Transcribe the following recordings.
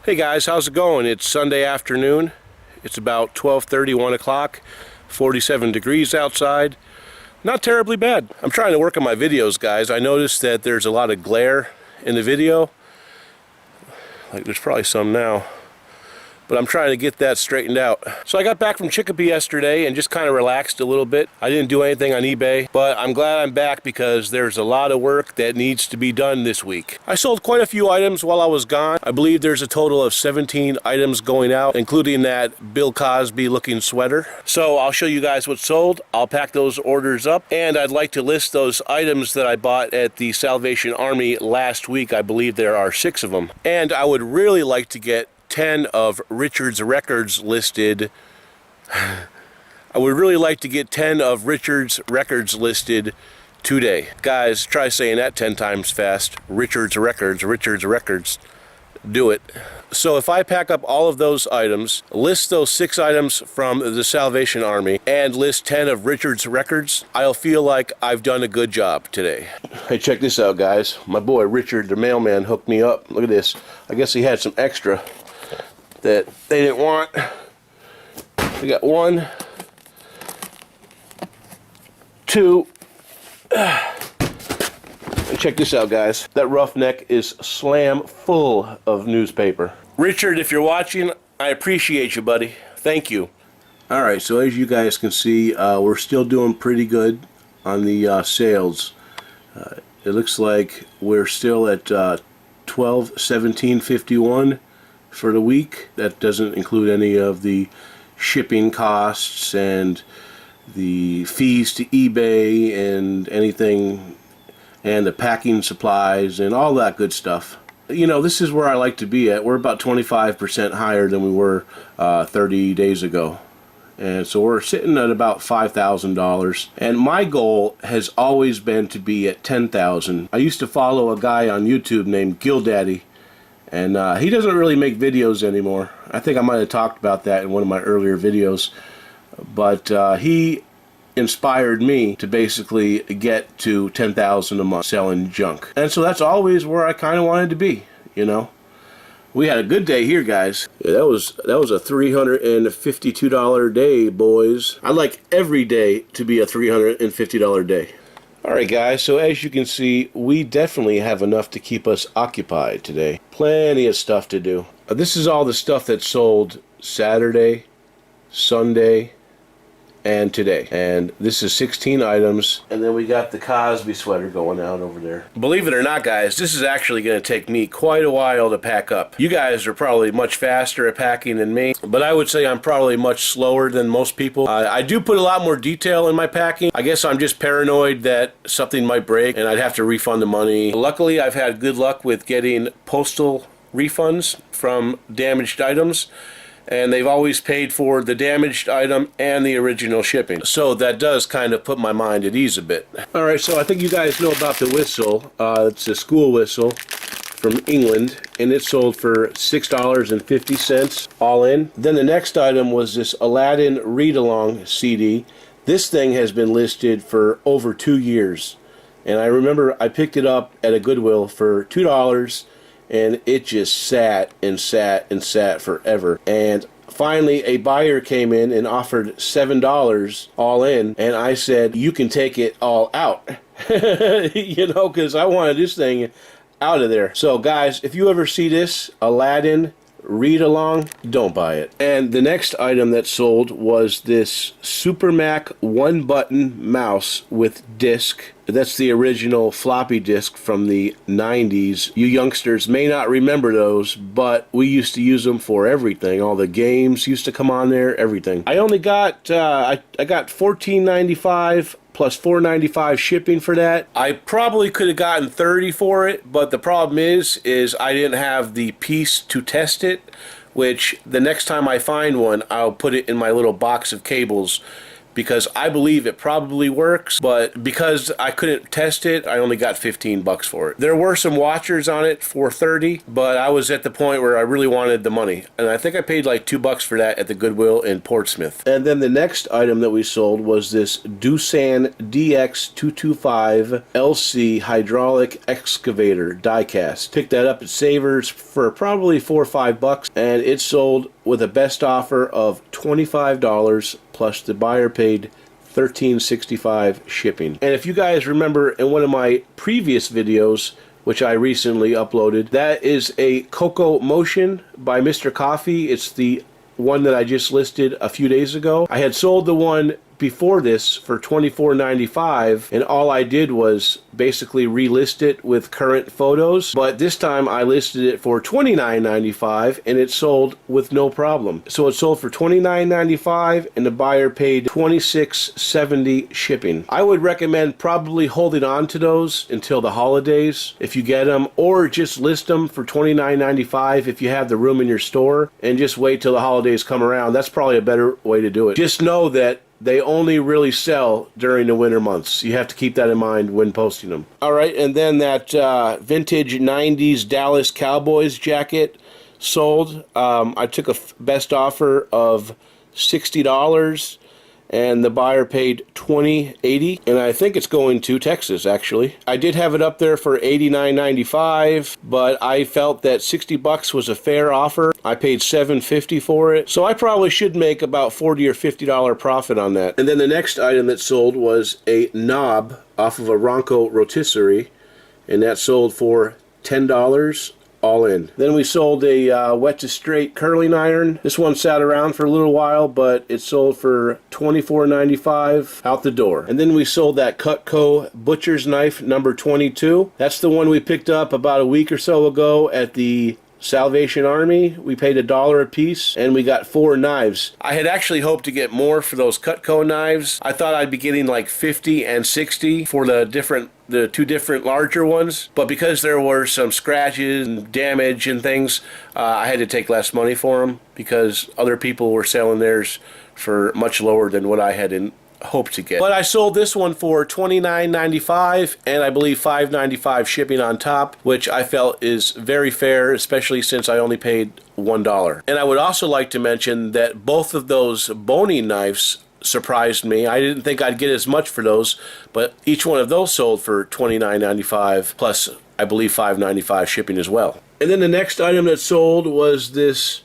Hey guys, how's it going? It's Sunday afternoon. It's about 12:30, 1 o'clock, 47 degrees outside. Not terribly bad. I'm trying to work on my videos, guys. I noticed that there's a lot of glare in the video. Like there's probably some now. But I'm trying to get that straightened out. So I got back from Chicopee yesterday and just kind of relaxed a little bit. I didn't do anything on eBay, but I'm glad I'm back because there's a lot of work that needs to be done this week. I sold quite a few items while I was gone. I believe there's a total of 17 items going out, including that Bill Cosby looking sweater. So I'll show you guys what's sold. I'll pack those orders up, and I'd like to list those items that I bought at the Salvation Army last week. I believe there are 6 of them. And I would really like to get 10 of Richard's records listed. I would really like to get 10 of Richard's records listed today. Guys, try saying that 10 times fast. Richard's records, Richard's records. Do it. So if I pack up all of those items, list those 6 items from the Salvation Army, and list 10 of Richard's records, I'll feel like I've done a good job today. Hey, check this out, guys. My boy Richard, the mailman, hooked me up. Look at this. I guess he had some extra that they didn't want. We got 1, 2, and check this out, guys. That roughneck is slam full of newspaper. Richard, if you're watching, I appreciate you, buddy. Thank you. Alright, so as you guys can see, we're still doing pretty good on the sales. It looks like we're still at $12.17.51 for the week. That doesn't include any of the shipping costs and the fees to eBay and anything, and the packing supplies and all that good stuff. You know, this is where I like to be at. We're about 25% higher than we were 30 days ago. And so we're sitting at about $5,000. And my goal has always been to be at $10,000. I used to follow a guy on YouTube named GillDaddy, and he doesn't really make videos anymore. I think I might have talked about that in one of my earlier videos. But he inspired me to basically get to $10,000 a month selling junk. And so that's always where I kind of wanted to be, you know. We had a good day here, guys. Yeah, that was a $352 day, boys. I like every day to be a $350 day. Alright guys, so as you can see, we definitely have enough to keep us occupied today. Plenty of stuff to do. This is all the stuff that sold Saturday, Sunday, and today. And this is 16 items. And then we got the Cosby sweater going out over there. Believe it or not, guys, this is actually going to take me quite a while to pack up. You guys are probably much faster at packing than me, but I would say I'm probably much slower than most people. I do put a lot more detail in my packing. I guess I'm just paranoid that something might break and I'd have to refund the money. Luckily, I've had good luck with getting postal refunds from damaged items, and they've always paid for the damaged item and the original shipping. So that does kind of put my mind at ease a bit. Alright, so I think you guys know about the whistle. It's a school whistle from England, and it sold for $6.50 all in. Then the next item was this Aladdin read-along CD. This thing has been listed for over 2 years. And I remember I picked it up at a Goodwill for $2, and it just sat and sat and sat forever. And finally a buyer came in and offered $7 all in, and I said, you can take it all out. You know, because I wanted this thing out of there. So guys, if you ever see this Aladdin read along, don't buy it. And the next item that sold was this Super Mac 1-button mouse with disc. That's the original floppy disk from the 90s. You youngsters may not remember those, but we used to use them for everything. All the games used to come on there, everything. I only got, I got $14.95 plus $4.95 shipping for that. I probably could have gotten $30 for it, but the problem is I didn't have the piece to test it, which the next time I find one, I'll put it in my little box of cables because I believe it probably works, but because I couldn't test it, I only got 15 bucks for it. There were some watchers on it for 30, but I was at the point where I really wanted the money, and I think I paid like $2 for that at the Goodwill in Portsmouth. And then the next item that we sold was this Doosan DX225 LC hydraulic excavator diecast. Picked that up at Savers for probably $4 or $5, and it sold with a best offer of $25 plus the buyer paid $13.65 shipping. And if you guys remember in one of my previous videos, which I recently uploaded, that is a Coco Motion by Mr. Coffee. It's the one that I just listed a few days ago. I had sold the one before this for $24.95, and all I did was basically relist it with current photos, but this time I listed it for $29.95 and it sold with no problem. So it sold for $29.95 and the buyer paid $26.70 shipping. I would recommend probably holding on to those until the holidays if you get them, or just list them for $29.95 if you have the room in your store and just wait till the holidays come around. That's probably a better way to do it. Just know that they only really sell during the winter months. You have to keep that in mind when posting them. Alright, and then that vintage 90s Dallas Cowboys jacket sold. I took a best offer of $60 and the buyer paid $20.80, and I think it's going to Texas actually. I did have it up there for $89.95, but I felt that $60 was a fair offer. I paid $7.50 for it, so I probably should make about $40 or $50 profit on that. And then the next item that sold was a knob off of a Ronco rotisserie, and that sold for $10 all in. Then we sold a wet to straight curling iron. This one sat around for a little while, but it sold for $24.95 out the door. And then we sold that Cutco butcher's knife number 22. That's the one we picked up about a week or so ago at the Salvation Army. We paid $1 a piece and we got 4 knives. I had actually hoped to get more for those Cutco knives. I thought I'd be getting like 50 and 60 for the two different larger ones, but because there were some scratches and damage and things, I had to take less money for them because other people were selling theirs for much lower than what I had hoped to get. But I sold this one for $29.95 and I believe $5.95 shipping on top, which I felt is very fair, especially since I only paid $1. And I would also like to mention that both of those boning knives surprised me. I didn't think I'd get as much for those, but each one of those sold for $29.95 plus I believe $5.95 shipping as well. And then the next item that sold was this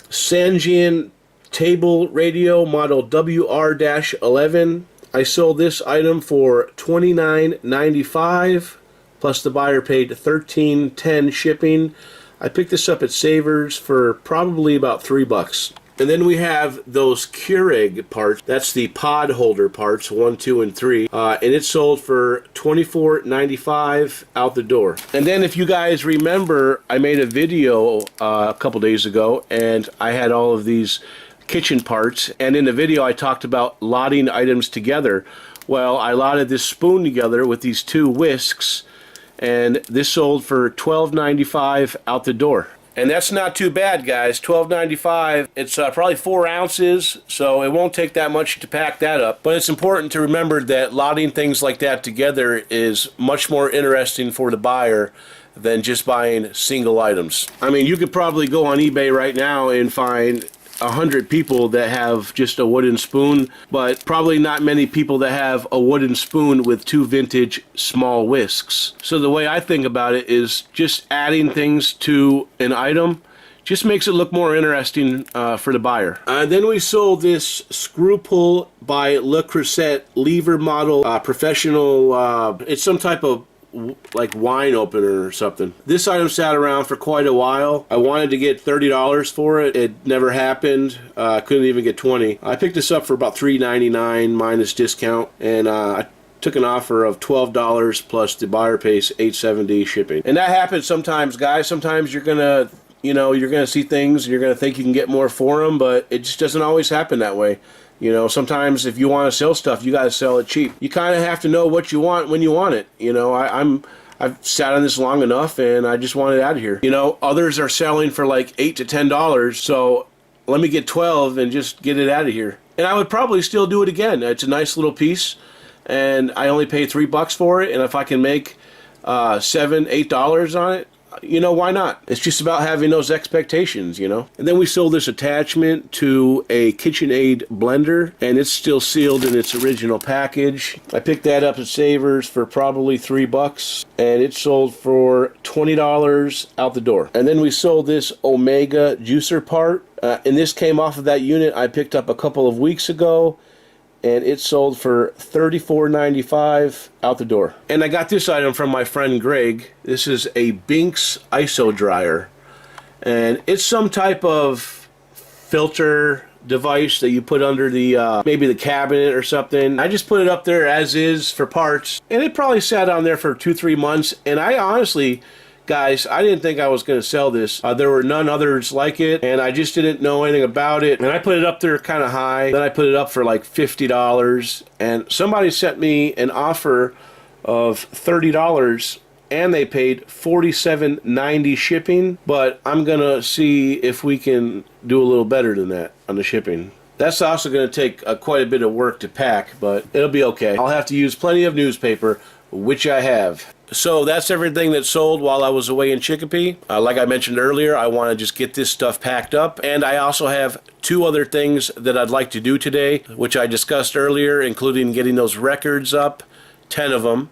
Sangean table radio model WR-11. I sold this item for $29.95 plus the buyer paid $13.10 shipping. I picked this up at Savers for probably about $3. And then we have those Keurig parts. That's the pod holder parts, 1, 2, and 3. And it sold for $24.95 out the door. And then if you guys remember, I made a video a couple days ago, and I had all of these kitchen parts. And in the video, I talked about lotting items together. Well, I lotted this spoon together with these 2 whisks, and this sold for $12.95 out the door. And that's not too bad, guys. $12.95. It's probably 4 ounces, so it won't take that much to pack that up. But it's important to remember that lotting things like that together is much more interesting for the buyer than just buying single items. I mean, you could probably go on eBay right now and find 100 people that have just a wooden spoon, but probably not many people that have a wooden spoon with 2 vintage small whisks. So the way I think about it is just adding things to an item just makes it look more interesting for the buyer. Then we sold this screw pull by Le Creuset lever model professional. It's some type of like wine opener or something. This item sat around for quite a while. I wanted to get $30 for it. It never happened. I couldn't even get $20. I picked this up for about $3.99 minus discount, and I took an offer of $12 plus the buyer pays $8.70 shipping. And that happens sometimes, guys. Sometimes you're gonna see things and you're gonna think you can get more for them, but it just doesn't always happen that way. You know, sometimes if you want to sell stuff, you got to sell it cheap. You kind of have to know what you want when you want it. You know, I've sat on this long enough and I just want it out of here. You know, others are selling for like $8 to $10, so let me get 12 and just get it out of here. and I would probably still do it again. It's a nice little piece, and I only paid $3 for it, and if I can make $7, $8 on it, you know, why not? It's just about having those expectations, you know. And then we sold this attachment to a KitchenAid blender, and it's still sealed in its original package. I picked that up at Savers for probably $3, and it sold for $20 out the door. And then we sold this Omega juicer part, and this came off of that unit I picked up a couple of weeks ago, and it sold for $34.95 out the door. And I got this item from my friend Greg. This is a Binks ISO dryer, and it's some type of filter device that you put under the maybe the cabinet or something. I just put it up there as is for parts, and it probably sat on there for 2-3 months, and I honestly, guys, I didn't think I was going to sell this. There were none others like it, and I just didn't know anything about it. And I put it up there kind of high. Then I put it up for like $50, and somebody sent me an offer of $30, and they paid $47.90 shipping. But I'm going to see if we can do a little better than that on the shipping. That's also going to take quite a bit of work to pack, but it'll be okay. I'll have to use plenty of newspaper, which I have. So that's everything that sold while I was away in Chicopee. Like I mentioned earlier, I want to just get this stuff packed up. And I also have 2 other things that I'd like to do today, which I discussed earlier, including getting those records up, 10 of them,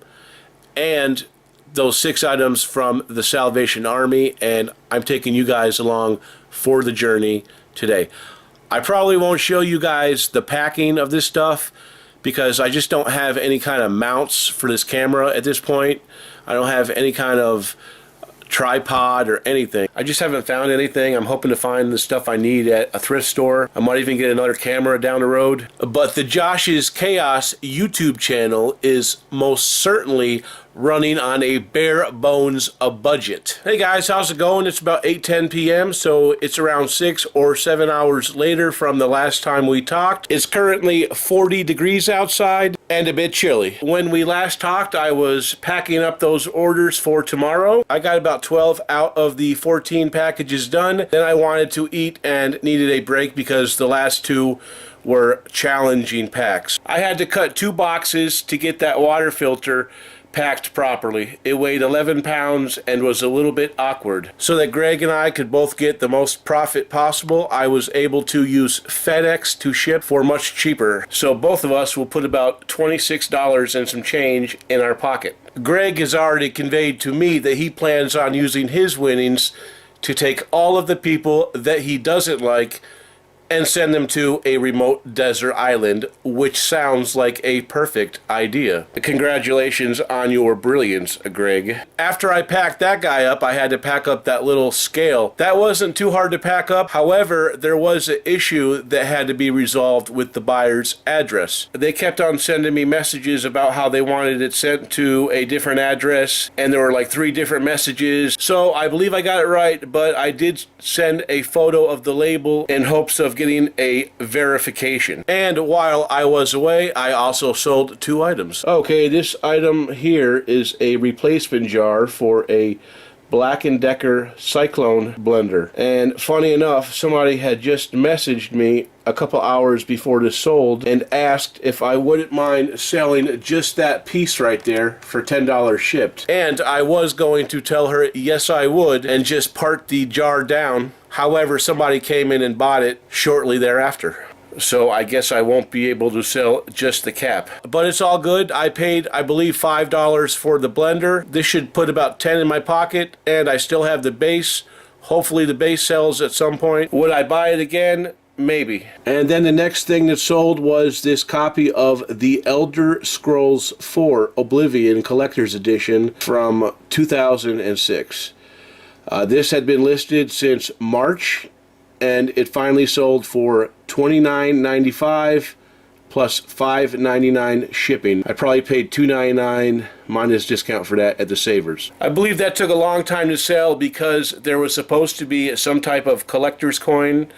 and those 6 items from the Salvation Army. And I'm taking you guys along for the journey today. I probably won't show you guys the packing of this stuff, because I just don't have any kind of mounts for this camera at this point. I don't have any kind of tripod or anything. I just haven't found anything. I'm hoping to find the stuff I need at a thrift store. I might even get another camera down the road. But the Josh's Chaos YouTube channel is most certainly running on a bare bones budget. Hey guys, how's it going? It's about 8:10 p.m. so it's around 6 or 7 hours later from the last time we talked. It's currently 40 degrees outside and a bit chilly. When we last talked, I was packing up those orders for tomorrow. I got about 12 out of the 14 packages done. Then I wanted to eat and needed a break because the last 2 were challenging packs. I had to cut 2 boxes to get that water filter packed properly. It weighed 11 pounds and was a little bit awkward. So that Greg and I could both get the most profit possible, I was able to use FedEx to ship for much cheaper. So both of us will put about $26 and some change in our pocket. Greg has already conveyed to me that he plans on using his winnings to take all of the people that he doesn't like and send them to a remote desert island, which sounds like a perfect idea. Congratulations on your brilliance, Greg. After I packed that guy up, I had to pack up that little scale. That wasn't too hard to pack up. However, there was an issue that had to be resolved with the buyer's address. They kept on sending me messages about how they wanted it sent to a different address, and there were like 3 different messages. So I believe I got it right, but I did send a photo of the label in hopes of getting a verification. And while I was away, I also sold 2 items. Okay, this item here is a replacement jar for a Black & Decker Cyclone blender. And funny enough, somebody had just messaged me a couple hours before this sold and asked if I wouldn't mind selling just that piece right there for $10 shipped. And I was going to tell her yes I would and just part the jar down. However, somebody came in and bought it shortly thereafter. So I guess I won't be able to sell just the cap. But it's all good. I paid, I believe, $5 for the blender. This should put about 10 in my pocket, and I still have the base. Hopefully the base sells at some point. Would I buy it again? Maybe. And then the next thing that sold was this copy of The Elder Scrolls IV Oblivion Collector's Edition from 2006. This had been listed since March, and it finally sold for $29.95 plus $5.99 shipping. I probably paid $2.99 minus discount for that at the Savers. I believe that took a long time to sell because there was supposed to be some type of collector's coin,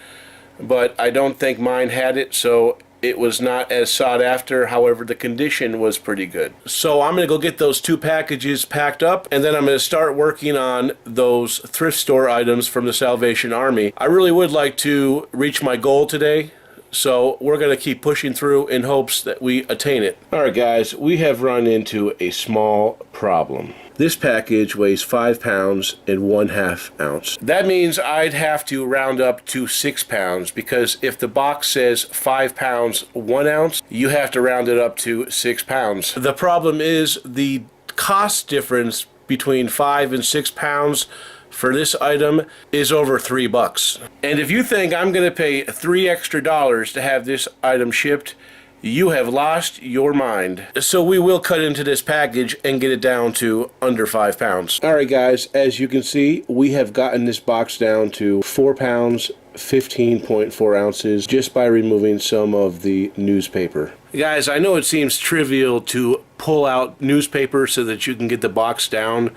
but I don't think mine had it, so it was not as sought after. However, the condition was pretty good. So I'm going to go get those 2 packages packed up, and then I'm going to start working on those thrift store items from the Salvation Army. I really would like to reach my goal today So we're going to keep pushing through in hopes that we attain it. Alright guys, we have run into a small problem. This package weighs 5 pounds and 1/2 ounce. That means I'd have to round up to 6 pounds, because if the box says 5 pounds 1 ounce, you have to round it up to 6 pounds. The problem is the cost difference between 5 and 6 pounds for this item is over $3. And if you think I'm going to pay $3 extra to have this item shipped, you have lost your mind. So we will cut into this package and get it down to under 5 pounds. Alright guys, as you can see, we have gotten this box down to 4 pounds 15.4 ounces just by removing some of the newspaper. Guys, I know it seems trivial to pull out newspaper so that you can get the box down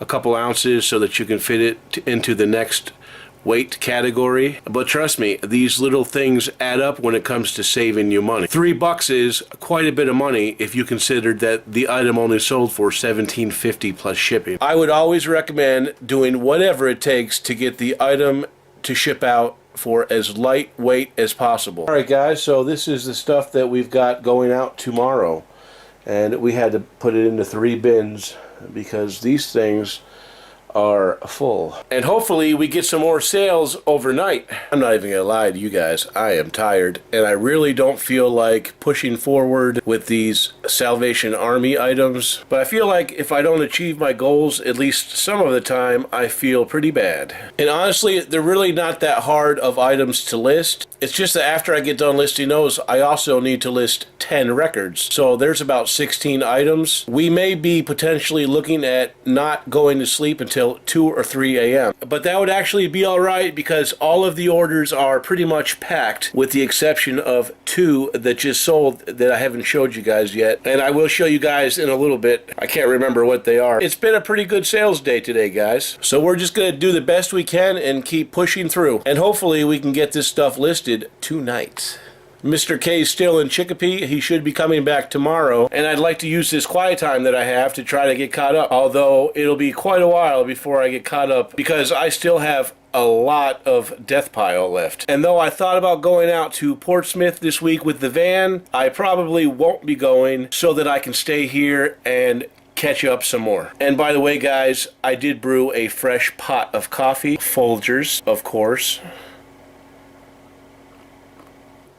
a couple ounces so that you can fit it into the next weight category, but trust me, these little things add up when it comes to saving you money. $3 is quite a bit of money if you considered that the item only sold for $17.50 plus shipping. I would always recommend doing whatever it takes to get the item to ship out for as lightweight as possible. Alright guys, so this is the stuff that we've got going out tomorrow, and we had to put it into 3 bins because these things are full. And hopefully we get some more sales overnight. I'm not even gonna lie to you guys, I am tired and I really don't feel like pushing forward with these Salvation Army items, but I feel like if I don't achieve my goals at least some of the time, I feel pretty bad. And honestly, they're really not that hard of items to list. It's just that after I get done listing those, I also need to list 10 records. So there's about 16 items. We may be potentially looking at not going to sleep until 2 or 3 a.m. But that would actually be alright because all of the orders are pretty much packed with the exception of 2 that just sold that I haven't showed you guys yet. And I will show you guys in a little bit. I can't remember what they are. It's been a pretty good sales day today, guys. So we're just going to do the best we can and keep pushing through. And hopefully we can get this stuff listed tonight. Mr. K is still in Chicopee. He should be coming back tomorrow, and I'd like to use this quiet time that I have to try to get caught up, although it'll be quite a while before I get caught up because I still have a lot of death pile left. And though I thought about going out to Portsmouth this week with the van, I probably won't be going so that I can stay here and catch up some more. And by the way, guys, I did brew a fresh pot of coffee, Folgers, of course.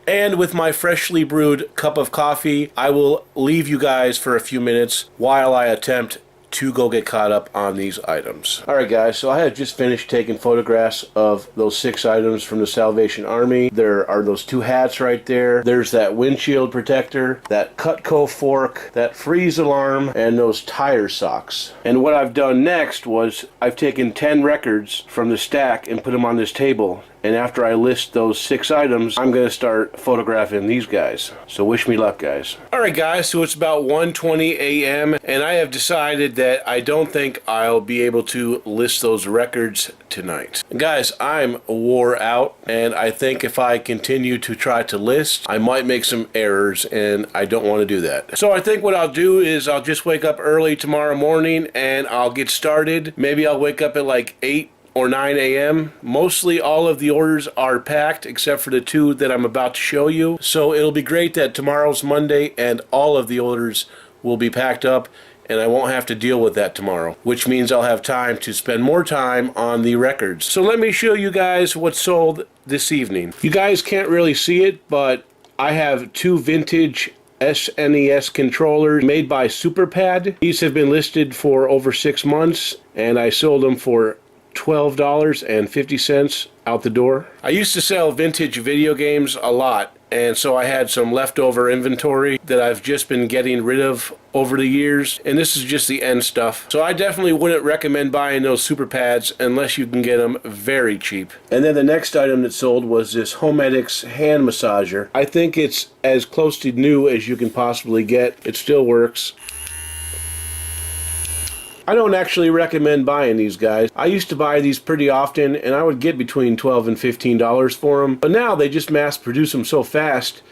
And with my freshly brewed cup of coffee, I will leave you guys for a few minutes while I attempt to go get caught up on these items. Alright guys, so I have just finished taking photographs of those 6 items from the Salvation Army. There are those 2 hats right there. There's that windshield protector, that Cutco fork, that freeze alarm, and those tire socks. And what I've done next was I've taken 10 records from the stack and put them on this table. And after I list those 6 items, I'm going to start photographing these guys. So wish me luck, guys. Alright guys, so it's about 1:20 a.m. and I have decided that I don't think I'll be able to list those records tonight. Guys, I'm wore out, and I think if I continue to try to list, I might make some errors, and I don't want to do that. So I think what I'll do is I'll just wake up early tomorrow morning and I'll get started. Maybe I'll wake up at like 8 or 9 a.m. Mostly all of the orders are packed except for the 2 that I'm about to show you. So it'll be great that tomorrow's Monday and all of the orders will be packed up and I won't have to deal with that tomorrow, which means I'll have time to spend more time on the records. So let me show you guys what sold this evening. You guys can't really see it, but I have 2 vintage SNES controllers made by SuperPad. These have been listed for over 6 months and I sold them for $12.50 out the door. I used to sell vintage video games a lot, and so I had some leftover inventory that I've just been getting rid of over the years, and this is just the end stuff. So I definitely wouldn't recommend buying those super pads unless you can get them very cheap. And then the next item that sold was this Homedics hand massager. I think it's as close to new as you can possibly get. It still works. I don't actually recommend buying these guys. I used to buy these pretty often and I would get between $12 and $15 for them, but now they just mass produce them so fast.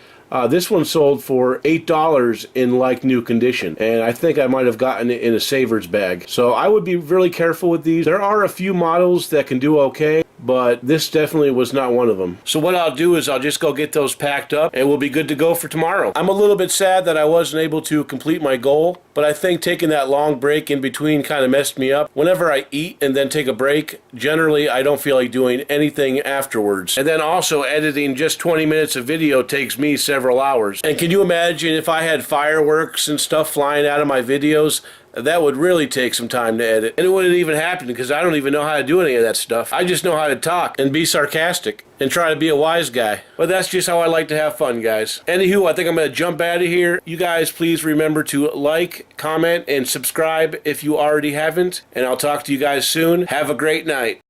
This one sold for $8 in like new condition, and I think I might have gotten it in a saver's bag. So I would be really careful with these. There are a few models that can do okay, but this definitely was not one of them. So what I'll do is I'll just go get those packed up and we'll be good to go for tomorrow. I'm a little bit sad that I wasn't able to complete my goal, but I think taking that long break in between kind of messed me up. Whenever I eat and then take a break, generally I don't feel like doing anything afterwards. And then also editing just 20 minutes of video takes me several hours. And can you imagine if I had fireworks and stuff flying out of my videos? That would really take some time to edit. And it wouldn't even happen because I don't even know how to do any of that stuff. I just know how to talk and be sarcastic and try to be a wise guy. But that's just how I like to have fun, guys. Anywho, I think I'm going to jump out of here. You guys, please remember to like, comment, and subscribe if you already haven't. And I'll talk to you guys soon. Have a great night.